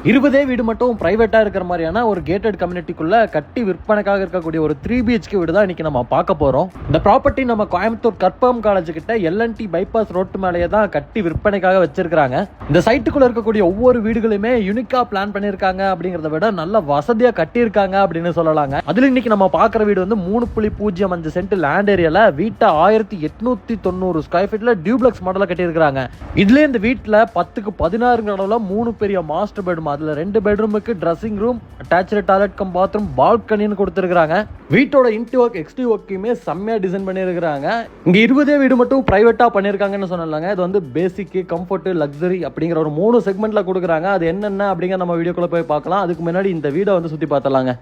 20 வீடு மட்டும் பிரைவேட்டா இருக்கிற மாதிரியான ஒரு கேட்டட் கம்யூனிட்டிக்குள்ள கட்டி விற்பனைக்காக இருக்கக்கூடிய ஒரு 3 BHK வீடு தான் இன்னைக்கு நம்ம பார்க்க போறோம். இந்த ப்ராப்பர்ட்டி நம்ம கோயம்புத்தூர் கற்பகம் காலேஜ் கிட்ட LNT பைபாஸ் ரோட்டு மேலேயே தான் கட்டி விற்பனைக்காக வச்சிருக்காங்க. இந்த சைட்டுக்குள்ள இருக்கக்கூடிய ஒவ்வொரு வீடுகளுமே யூனிக்கா பிளான் பண்ணிருக்காங்க அப்படிங்கறத விட நல்ல வசதியா கட்டியிருக்காங்க அப்படின்னு சொல்லலாங்க. அதுல இன்னைக்கு நம்ம பார்க்குற வீடு வந்து 3.05 சென்ட் லேண்ட் ஏரியால வீட்டை 1890 ஸ்கொயர் ஃபீட்ல டியூப்ளெக்ஸ் மாடல கட்டியிருக்காங்க. இதுல இந்த வீட்டுல 10க்கு 16 அளவுல 3 பெரிய மாஸ்டர் பெட்ரூம், அதுல 2 பெட்ரூமுக்கு dressing room, attached toilet cum bathroom, பால்கனின்னு கொடுத்திருக்காங்க. வீட்டோட இன்டி ஒர்க் எக்ஸ்டி ஒர்க்குமே செம்மையா டிசைன் பண்ணியிருக்காங்க. இங்க 20 வீடு மட்டும் பிரைவேட்டா பண்ணிருக்காங்கன்னு சொன்னாங்க. இது வந்து பேசிக், கம்ஃபர்ட், லக்ஸரி அப்படிங்கிற ஒரு 3 செக்மெண்ட்ல கொடுக்குறாங்க. அது என்னென்ன அப்படிங்கிற நம்ம வீடியோக்குள்ள போய் பார்க்கலாம். அதுக்கு முன்னாடி இந்த வீடை வந்து சுத்தி பார்த்தலாங்க.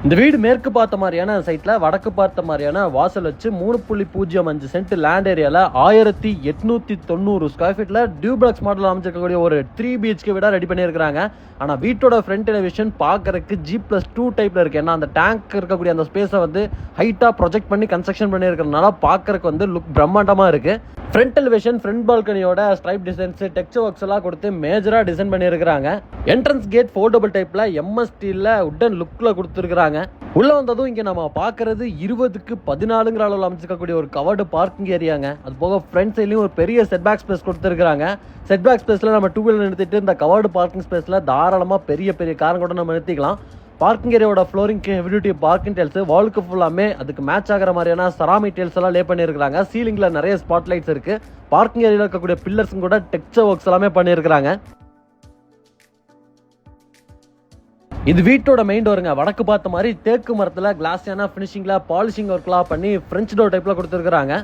இந்த வீடு மேற்கு பார்த்த மாதிரியான சைட்ல வடக்கு பார்த்த மாதிரியான வாசல் வச்சு 3.05 சென்ட் லேண்ட் ஏரியால 1890 ஸ்கொயர் ஃபீட்ல டியூப்ளெக்ஸ் மாடல் அமைச்சிருக்கக்கூடிய ஒரு 3 BHK வீடா ரெடி பண்ணியிருக்காங்க. ஆனா வீட்டோட ஃப்ரண்ட் எலிவேஷன் பார்க்கறதுக்கு G+2 டைப்ல இருக்கு. ஏன்னா அந்த டேங்க் இருக்கக்கூடிய அந்த ஸ்பேஸை வந்து ஹைட்டா ப்ரொஜெக்ட் பண்ணி கன்ஸ்ட்ரக்ஷன் பண்ணியிருக்கிறதுனால பார்க்கறதுக்கு வந்து லுக் பிரம்மாண்டமா இருக்கு. ஃப்ரண்ட் எலிவேஷன், ஃப்ரண்ட் பால்கனியோட ஸ்ட்ரைப் டிசைன்ஸ், டெக்ஸ்சர் ஒர்க்ஸ் எல்லாம் கொடுத்து மேஜரா டிசைன் பண்ணியிருக்காங்க. என்ட்ரன்ஸ் கேட் 4 டபுள் டைப்ல MS ஸ்டீல்ல உட்டன் லுக்ல கொடுத்துருக்காங்க. உள்ள வந்ததும் இங்க நம்ம பாக்குறது 20க்கு 14 அளவில் அமைச்சிருக்கக்கூடிய ஒரு கவர்டு பார்க்கிங் ஏரியாங்க. அது போக ஃப்ரண்ட் சைட்லயும் ஒரு பெரிய செட்பேக் ஸ்பேஸ் கொடுத்துருக்காங்க. செட்பேக் ஸ்பேஸ்ல நம்ம 2 வீலர் நிறுத்திட்டு இந்த கவர்டு பார்க்கிங் ஸ்பேஸ்ல தாராளமா பெரிய பெரிய கார் கூட நம்ம நிறுத்திக்கலாம். பார்க்கிங் ஏரியாவோட ஃப்ளோரிங்க்கு ஹெவி டியூட்டி பார்க்கிங் டைல்ஸ், வாலுக்கு ஃபுல்லாமே அதுக்கு மேட்ச் ஆகிற மாதிரியான செராமிக் டைல்ஸ் எல்லாம் லே பண்ணியிருக்காங்க. சீலிங்ல நிறைய ஸ்பாட் லைட்ஸ் இருக்கு. பார்க்கிங் ஏரியாவில் இருக்கக்கூடிய பில்லர்ஸும் கூட டெக்ஸ்சர் ஒர்க்ஸ் எல்லாமே பண்ணியிருக்காங்க. இது வீட்டோட மெயின் டோருங்க. வடக்கு பார்த்த மாதிரி தேக்கு மரத்துல கிளாஸியான பினிஷிங்ல பாலிஷிங் ஒர்க்லாம் பண்ணி பிரெஞ்சு டோர் டைப்ல கொடுத்துருக்காங்க.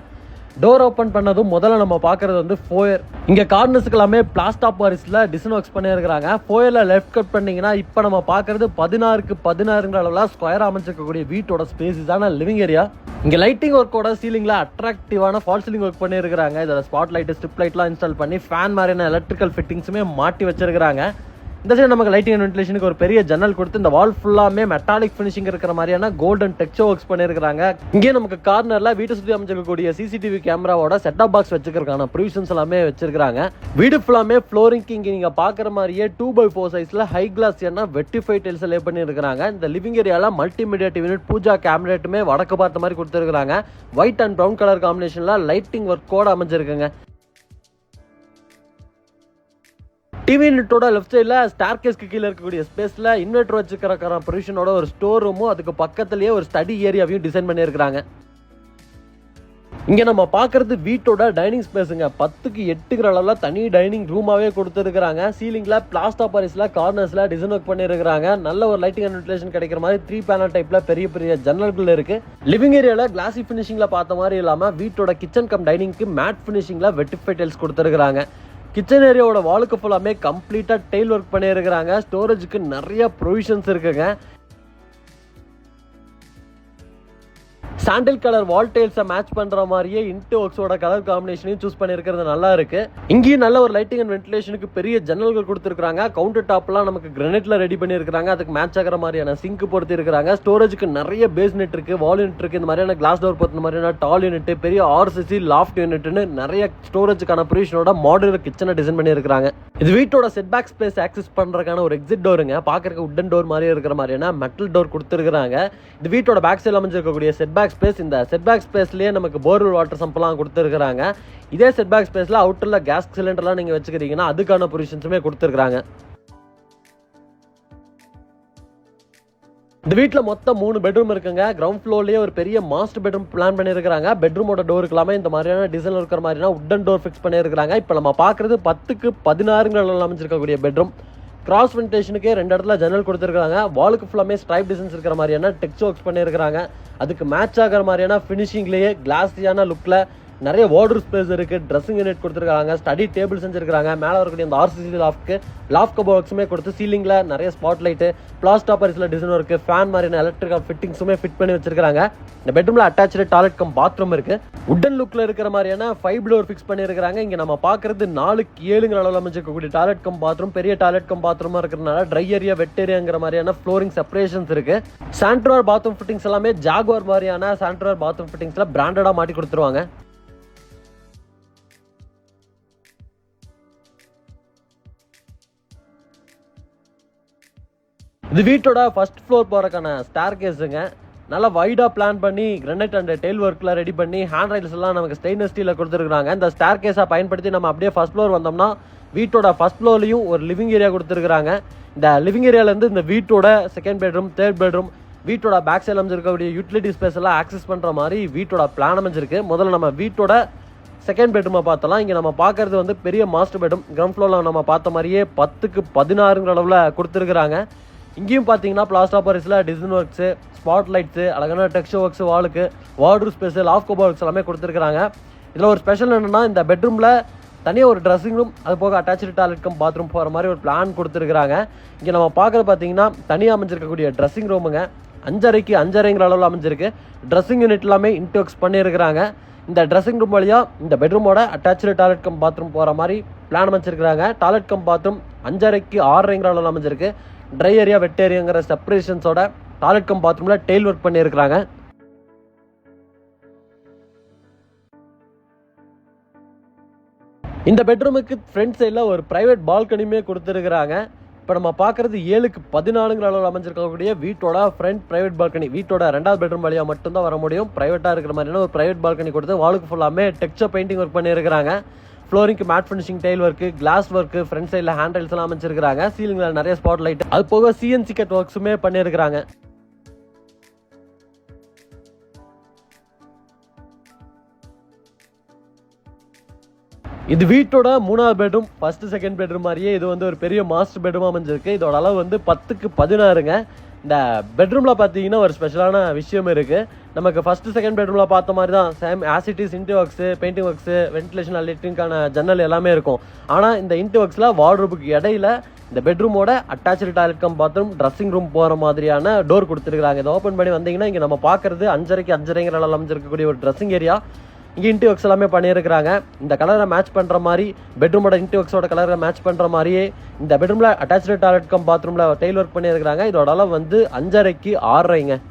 டோர் ஓப்பன் பண்ணதும் முதல்ல நம்ம பார்க்கறது வந்து ஃபோயர். இங்க கார்னர்ஸ்க்கு எல்லாமே பிளாஸ்டர் பாரிஸ்ல டிசைன் ஒர்க்ஸ் பண்ணியிருக்காங்க. ஃபோயர்ல லெஃப்ட் கட் பண்ணீங்கன்னா இப்போ நம்ம பார்க்கறது 16க்கு 16 அளவுல ஸ்கொயர் அமைச்சிருக்கக்கூடிய வீட்டோட ஸ்பேஸான லிவிங் ஏரியா. இங்க லைட்டிங் ஒர்க்கோட சீலிங்ல அட்ராக்டிவான ஃபால் சீலிங் ஒர்க் பண்ணியிருக்காங்க. இதோட ஸ்பாட் லைட், ஸ்ட்ரிப் லைட்லாம் இன்ஸ்டால் பண்ணி ஃபேன் மாதிரியான எலக்ட்ரிக்கல் ஃபிட்டிங்ஸுமே மாட்டி வச்சிருக்காங்க. இந்த சைடு நமக்கு லைட்டிங் அண்ட் வென்டிலேஷனுக்கு ஒரு பெரிய ஜன்னல் கொடுத்து இந்த வால் ஃபுல்லாமே மெட்டாலிக் ஃபினிஷிங் இருக்கிற மாதிரியான கோல்டன் டெக்ஸ்சர் ஒர்க்ஸ் பண்ணியிருக்காங்க. இங்கே நமக்கு கார்னர்ல வீட்டை சுற்றி அமைச்சிருக்கக்கூடிய CCTV கேமராவோட செட்டப் பாக்ஸ் வச்சிருக்கான ப்ரொவிஷன்ஸ் எல்லாமே வச்சிருக்காங்க. வீடு ஃபுல்லாமே ஃப்ளோரிங்க்கு இங்கே நீங்க பாக்குற மாதிரியே 2x4 சைஸ்ல high gloss vitrified tiles lay பண்ணியிருக்காங்க. இந்த லிவிங் ஏரியால மல்டிமீடியா டிவி யூனிட், பூஜா கேபினெட்டுமே வடக்கு பார்த்த மாதிரி கொடுத்துருக்காங்க. ஒயிட் அண்ட் ப்ரௌன் கலர் காம்பினேஷன்ல லைட்டிங் ஒர்க்கோட அமைஞ்சிருக்குங்க. டிவி யூனிட்டோட லெஃப்ட் சைடில் ஸ்டார்கேஸ்க்கு கீழே இருக்கக்கூடிய ஸ்பேஸில் இன்வெர்டர் வச்சுக்கிற ப்ரொவிஷனோட ஒரு ஸ்டோர் ரூமும் அதுக்கு பக்கத்துலேயே ஒரு ஸ்டடி ஏரியாவையும் டிசைன் பண்ணியிருக்காங்க. இங்கே நம்ம பார்க்கறது வீட்டோட டைனிங் ஸ்பேஸுங்க. 10க்கு 8 அளவில் தனி டைனிங் ரூமாவே கொடுத்துருக்காங்க. சீலிங்ல பிளாஸ்டர் பாரிஸ்ல கார்னர்ஸ்ல டிசைன் ஒர்க் பண்ணியிருக்காங்க. நல்ல ஒரு லைட்டிங் அண்ட் வென்டிலேஷன் கிடைக்கிற மாதிரி 3 பேனல் டைப்ல பெரிய பெரிய ஜன்னல்கள் இருக்கு. லிவிங் ஏரியால கிளாசி பினிஷிங்ல பார்த்த மாதிரி இல்லாம வீட்டோட கிச்சன் கம் டைனிங்க்கு மேட் பினிஷிங்ல வெட்டிஃபை டைல்ஸ் கொடுத்துருக்காங்க. கிச்சன் ஏரியாவோட வாலுக்கு ஃபுல்லாமே கம்ப்ளீட்டா டைல் ஒர்க் பண்ணியிருக்காங்க. ஸ்டோரேஜுக்கு நிறைய ப்ரொவிஷன்ஸ் இருக்குங்க. சாண்டில் கலர் வால் டைல்ஸை மேட்ச் பண்ற மாதிரியே இன்டி ஒர்க்ஸோட கலர் காம்பினேஷனையும் சூஸ் பண்ணியிருக்கிறது நல்லா இருக்கு. இங்கேயும் நல்ல ஒரு லைட்டிங் அண்ட் வென்டிலேஷனுக்கு பெரிய ஜன்னல்கள் கொடுத்துருக்காங்க. கவுண்டர் டாப்லாம் நமக்கு கிரானைட்ல ரெடி பண்ணியிருக்காங்க. அதுக்கு மேட்ச் ஆகிற மாதிரியான சிங்க் பொறுத்து இருக்காங்க. ஸ்டோரேஜுக்கு நிறைய பேஸ் யூனிட் இருக்கு, வால் யூனிட் இருக்கு, இந்த மாதிரியான கிளாஸ் டோர் பொறுத்த மாதிரியான டால் யூனிட், பெரிய RCC லாஃப்ட் யூனிட்னு நிறைய ஸ்டோரேஜுக்கான ப்ரொவிஷனோட மாடுலர் கிச்சனை டிசைன் பண்ணியிருக்காங்க. இது வீட்டோட செட்பேக் ஸ்பேஸ் ஆக்சஸ் பண்றதுக்கான ஒரு எக்ஸிட் டோருங்க. பாக்குறதுக்கு உட்டன் டோர் மாதிரி இருக்கிற மாதிரியான மெட்டல் டோர் கொடுத்துருக்காங்க. இது வீட்டோட பேக் சைடில் அமைஞ்சிருக்கக்கூடிய செட்பேக் ஸ்பேஸ். இந்த செட்பேக் ஸ்பேஸ்லயே நமக்கு போர்வெல் வாட்டர் சம்பெல்லாம் கொடுத்துருக்காங்க. இதே செட்பேக் ஸ்பேஸ்ல அவுட்டர்ல கேஸ் சிலிண்டர்லாம் நீங்க வச்சுக்கிறீங்கன்னா அதுக்கான பொசிஷன்ஸுமே கொடுத்துருக்காங்க. இந்த வீட்டில் மொத்தம் 3 பெட்ரூம் இருக்குங்க. கிரவுண்ட் ஃப்ளோர்லயே ஒரு பெரிய மாஸ்டர் பெட்ரூம் பிளான் பண்ணியிருக்காங்க. பெட்ரூமோட டோருக்கு எல்லாமே இந்த மாதிரியான டிசைன் இருக்கிற மாதிரியான உட்டன் டோர் ஃபிக்ஸ் பண்ணியிருக்காங்க. இப்போ நம்ம பார்க்கறது 10க்கு 16 அமைச்சிருக்கக்கூடிய பெட்ரூம். கிராஸ் வென்டிலேஷனுக்கே 2 இடத்துல ஜன்னல் கொடுத்துருக்காங்க. வாலுக்கு ஃபுல்லாமே ஸ்ட்ரைப் டிசைன்ஸ் இருக்கிற மாதிரியான டெக்ஸ்சர் ஒர்க்ஸ் பண்ணியிருக்காங்க. அதுக்கு மேட்ச் ஆகிற மாதிரியான ஃபினிஷிங்லேயே கிளாஸியான லுக்ல நிறைய வார்ட்ரோப் ஸ்பேஸ் இருக்கு. ட்ரெஸ்ஸிங் யூனிட் கொடுத்துருக்காங்க. ஸ்டடி டேபிள் செஞ்சிருக்காங்க. மேலே வரக்கூடிய அந்த RCC லாஃப்ட் கபோர்ட்ஸுமே கொடுத்து சீலிங்ல நிறைய ஸ்பாட் லைட்டு, பிளாஸ்டர் பாரிஸ்ல டிசைன் இருக்கு, ஃபேன் மாதிரியான எலக்ட்ரிக்கல் ஃபிட்டிங்ஸுமே ஃபிட் பண்ணி வச்சிருக்காங்க. இந்த பெட்ரூம்ல அட்டாச்சு டாய்லெட் கம் பாத்ரூம் இருக்கு. உட்டன் லுக்ல இருக்கிற மாதிரியான 5 டோர் ஃபிக்ஸ் பண்ணியிருக்காங்க. இங்க நம்ம பார்க்கறது 4க்கு 7 அளவில் அமைச்சிருக்கக்கூடிய டாய்லெட் கம் பாத்ரூம். பெரிய டாய்லெட் கம் பாத்ரூமா இருக்கிறதுனால ட்ரை ஏரியா, வெட் ஏரியாங்கிற மாதிரியான ஃப்ளோரிங் செப்பரேஷன்ஸ் இருக்கு. சாண்ட்ரோர் பாத்ரூம் ஃபிட்டிங்ஸ் எல்லாமே ஜாகுவார் மாதிரியான சாண்ட்ரோர் பாத்ரூம் ஃபிட்டிங்ஸ்ல பிராண்டடா மாட்டி கொடுத்துருவாங்க. இது வீட்டோட ஃபர்ஸ்ட் ஃப்ளோர் போறதுக்கான ஸ்டேர் கேஸுங்க. நல்லா வைடாக பிளான் பண்ணி கிரானைட் அண்ட் டெயில் ஒர்க்கில் ரெடி பண்ணி ஹேண்ட் ரைல்ஸ் எல்லாம் நமக்கு ஸ்டெயின்லெஸ் ஸ்டீலில் கொடுத்துருக்காங்க. இந்த ஸ்டேர் கேஸை பயன்படுத்தி நம்ம அப்படியே ஃபர்ஸ்ட் ஃப்ளோர் வந்தோம்னா வீட்டோட ஃபர்ஸ்ட் ஃப்ளோர்லையும் ஒரு லிவிங் ஏரியா கொடுத்துருக்காங்க. இந்த லிவிங் ஏரியாவிலேருந்து இந்த வீட்டோட செகண்ட் பெட்ரூம், தேர்ட் பெட்ரூம், வீட்டோட பேக் சைடில் அமைஞ்சிருக்கக்கூடிய யூட்டிலிட்டி ஸ்பேஸ் எல்லாம் ஆக்சஸ் பண்ணுற மாதிரி வீட்டோட பிளான் அமைஞ்சிருக்கு. முதல்ல நம்ம வீட்டோட செகண்ட் பெட்ரூமை பார்த்தலாம். இங்கே நம்ம பார்க்கறது வந்து பெரிய மாஸ்டர் பெட்ரூம். கிரவுண்ட் ஃப்ளோரில் நம்ம பார்த்த மாதிரியே 10க்கு 16 அளவில் கொடுத்துருக்குறாங்க. இங்கேயும் பார்த்தீங்கன்னா பிளாஸ்டர் பாரிஸில் டிசைன் ஒர்க்ஸு, ஸ்பாட் லைட்ஸு, அழகான டெக்ஸ்சர் ஒர்க்ஸ், வாலுக்கு wardrobe space, loft cupboard works எல்லாமே கொடுத்துருக்காங்க. இதில் ஒரு ஸ்பெஷல் என்னென்னா இந்த பெட்ரூமில் தனியாக ஒரு ட்ரெஸ்ஸிங் ரூம், அது போக அட்டாச்சு டாய்லெட் கம் பாத்ரூம் போகிற மாதிரி ஒரு பிளான் கொடுத்துருக்காங்க. இங்கே நம்ம பார்க்குறது பார்த்தீங்கன்னா தனியாக அமைஞ்சிருக்கக்கூடிய ட்ரெஸ்ஸிங் ரூமுங்க. 5.5க்கு 5.5 அளவில் அமைஞ்சிருக்கு. ட்ரெஸ்ஸிங் யூனிட் எல்லாமே இன்டெக்ஸ் பண்ணியிருக்கிறாங்க. இந்த ட்ரெஸ்ஸிங் ரூம் வழியாக இந்த பெட்ரூமோட அட்டாச்சு டாய்லெட் கம் பாத்ரூம் போகிற மாதிரி பிளான் அமைச்சிருக்கிறாங்க. டாய்லெட் கம் பாத்ரூம் 5.5க்கு 6.5 அளவில் அமைஞ்சிருக்கு. ட்ரை ஏரியா, வெட் ஏரியாங்கிற செப்பரேஷன்ஸோட டாய்லெட் கம் பாத்ரூமில் டெயில் ஒர்க் பண்ணியிருக்கிறாங்க. இந்த பெட்ரூமுக்கு ஃப்ரண்ட் சைடில் ஒரு பிரைவேட் பால்கனியுமே கொடுத்துருக்குறாங்க. இப்போ நம்ம பார்க்குறது 7க்கு 14 அளவில் அமைஞ்சிருக்கக்கூடிய வீட்டோட ஃப்ரண்ட் பிரைவேட் பால்கனி. வீட்டோட 2வது பெட்ரூம் வழியாக மட்டும்தான் வர முடியும். ப்ரைவேட்டாக இருக்கிற மாதிரியான ஒரு பிரைவேட் பால்கனி கொடுத்து வாலுக்கு ஃபுல்லாமே டெக்ஸ்சர் பெயிண்டிங் ஒர்க் பண்ணியிருக்கிறாங்க. ஃப்ளோரிங்க்கு matt finishing, tile work, glass work, front சைடில் ஹேண்ட் ரைல்ஸ் எல்லாம் அமைச்சிருக்காங்க. சீலிங்கில் நிறைய ஸ்பாட் லைட், அது போக சிஎன்சி கட் ஒர்க்ஸுமே பண்ணியிருக்கிறாங்க. இது வீட்டோட 3வது பெட்ரூம். ஃபர்ஸ்ட் செகண்ட் பெட்ரூம் மாதிரியே இது வந்து ஒரு பெரிய மாஸ்டர் பெட்ரூம் அமைஞ்சிருக்கு. இதோட அளவு வந்து 10க்கு 16ங்க. இந்த பெட்ரூமில் பார்த்தீங்கன்னா ஒரு ஸ்பெஷலான விஷயம் இருக்குது. நமக்கு ஃபர்ஸ்ட் செகண்ட் பெட்ரூமில் பார்த்த மாதிரி தான் சேம் ஆசிட்டிஸ் இன்டி ஒர்க்ஸு, பெயிண்டிங் ஒர்க்ஸு, வென்டிலேஷன், லைட்டிங்கான ஜன்னல் எல்லாமே இருக்கும். ஆனால் இந்த இன்டி ஒர்க்ஸில் வார்ட்ரோபுக்கு இடையில இந்த பெட்ரூமோட attached toilet cum bathroom, dressing room போகிற மாதிரியான டோர் கொடுத்துருக்காங்க. இதை ஓப்பன் பண்ணி வந்தீங்கன்னா இங்கே நம்ம பார்க்குறது 5.5க்கு 5.5 அளவில் அமைஞ்சிருக்கக்கூடிய ஒரு ட்ரெஸ்ஸிங் ஏரியா. இங்கே இன்டி ஒர்க்ஸ் எல்லாமே பண்ணியிருக்கிறாங்க. இந்த கலரை மேட்ச் பண்ணுற மாதிரி பெட்ரூமோட இன்டி ஒர்க்ஸோட கலரை மேட்ச் பண்ணுற மாதிரியே இந்த பெட்ரூமில் அட்டாச்சு டாய்லெட் கம் பாத்ரூமில் டெயில் ஒர்க் பண்ணியிருக்கிறாங்க. இதோட அளவு வந்து 5.5க்கு 6.5ங்க.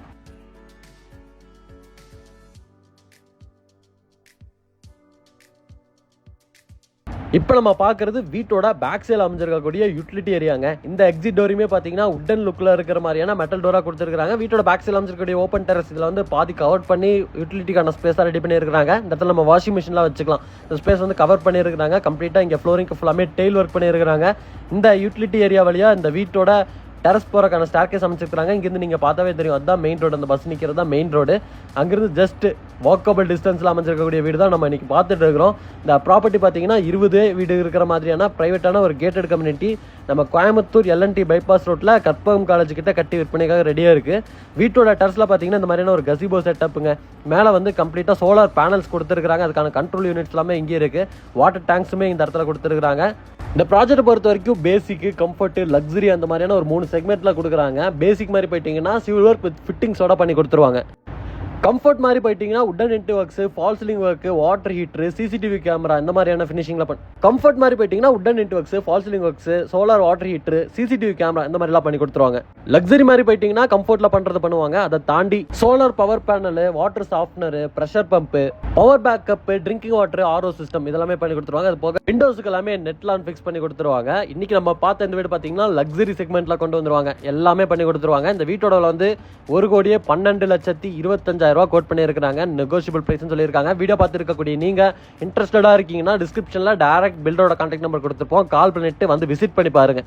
இப்போ நம்ம பார்க்குறது வீட்டோட பேக் சைடில் அமைஞ்சிருக்கக்கூடிய யூட்டிலிட்டி ஏரியாங்க. இந்த எக்ஸிட் டோருமே பார்த்தீங்கன்னா உட்டன் லுக்கில் இருக்கிற மாதிரியான மெட்டல் டோராக கொடுத்துருக்காங்க. வீட்டோட பேக் சைடில் அமைஞ்சிருக்கக்கூடிய ஓப்பன் டெரஸ் இதில் வந்து பாதி கவர் பண்ணி யூட்டிலிட்டிக்கான ஸ்பேஸாக ரெடி பண்ணியிருக்காங்க. இந்த இடத்துல நம்ம வாஷிங் மிஷின்லாம் வச்சுக்கலாம். இந்த ஸ்பேஸ் வந்து கவர் பண்ணியிருக்காங்க. கம்ப்ளீட்டாக இங்கே ஃப்ளோரிங்க்கு ஃபுல்லாமே டெயில் ஒர்க் பண்ணியிருக்காங்க. இந்த யூட்டிலிட்டி ஏரியா வழியாக இந்த வீட்டோட டெரஸ் போகிறக்கான ஸ்டார்கேஸ் அமைச்சிருக்காங்க. இங்கேருந்து நீங்கள் பார்த்தாவே தெரியும், அதுதான் மெயின் ரோடு. அந்த பஸ் நிற்கிறது தான் மெயின் ரோடு. அங்கேருந்து ஜஸ்ட் வாக்கபிள் டிஸ்டன்ஸில் அமைச்சிருக்கக்கூடிய வீடு தான் நம்ம இன்றைக்கி பார்த்துட்டு இருக்கிறோம். இந்த ப்ராப்பர்ட்டி பார்த்தீங்கன்னா 20 வீடு இருக்கிற மாதிரியான ப்ரைவேட்டான ஒரு கேட்டட் கம்யூனிட்டி நம்ம கோயம்புத்தூர் எல்என்டி பைபாஸ் ரோட்டில் கற்பகம் காலேஜ் கிட்ட கட்டி விற்பனைக்காக ரெடியாக இருக்குது. வீட்டோட டெரஸில் பார்த்தீங்கன்னா இந்த மாதிரியான ஒரு கசிபோ செட்டப்புங்க. மேலே வந்து கம்ப்ளீட்டாக சோலார் பேனல்ஸ் கொடுத்துருக்காங்க. அதுக்கான கண்ட்ரோல் யூனிட்ஸ் எல்லாமே இங்கே இருக்குது. வாட்டர் டேங்க்ஸுமே இந்த இடத்துல கொடுத்துருக்காங்க. இந்த ப்ராஜெக்ட் பொறுத்த வரைக்கும் பேசிக்கு, கம்ஃபர்ட், லக்ஸரி அந்த மாதிரியான ஒரு 3 செக்மெண்ட்ல கொடுக்குறாங்க. பேசிக் மாதிரி போயிட்டீங்கன்னா சிவில் ஒர்க் வித் ஃபிட்டிங்ஸோட பண்ணி கொடுத்துருவாங்க. கம்ஃபர்ட் மாதிரி போயிட்டீங்கன்னா wooden into works, fall ceiling work, water heater, CCTV camera இந்த மாதிரியான ஃபினிஷிங்ல கம்ஃபர்ட் மாதிரி போயிட்டீங்கன்னா wooden into works, fall ceiling works, solar water heater, CCTV camera இந்த மாதிரிலாம் பண்ணி கொடுத்துருவாங்க. லக்ஸரி மாதிரி போயிட்டீங்கன்னா கம்ஃபர்ட்ல பண்றது பண்ணுவாங்க. அதை தாண்டி solar power panel, water softener, pressure pump, power backup, drinking water, RO system இதெல்லாமே பண்ணி கொடுத்துருவாங்க. அது போக விண்டோஸ்க்கு எல்லாமே நெட்லான் ஃபிக்ஸ் பண்ணி கொடுத்துருவாங்க. இன்னைக்கு நம்ம பார்த்த இந்த வீடு பார்த்தீங்கன்னா லக்ஸரி செக்மெண்ட்ல கொண்டு வந்துருவாங்க. எல்லாமே பண்ணி கொடுத்துருவாங்க. இந்த வீட்டோட வந்து 1,12,25,000 கோட் பண்ணியிருக்காங்க. நெகோஷியபிள் பிரைஸ்னு சொல்லியிருக்காங்க. வீடியோ பார்த்துருக்கக்கூடிய நீங்க இன்ட்ரெஸ்டடா இருக்கீங்கன்னா டிஸ்கிரிப்ஷன்ல டைரக்ட் பில்டரோட கான்டாக்ட் நம்பர் கொடுத்துருப்போம். கால் பண்ணிட்டு வந்து விசிட் பண்ணி பாருங்க.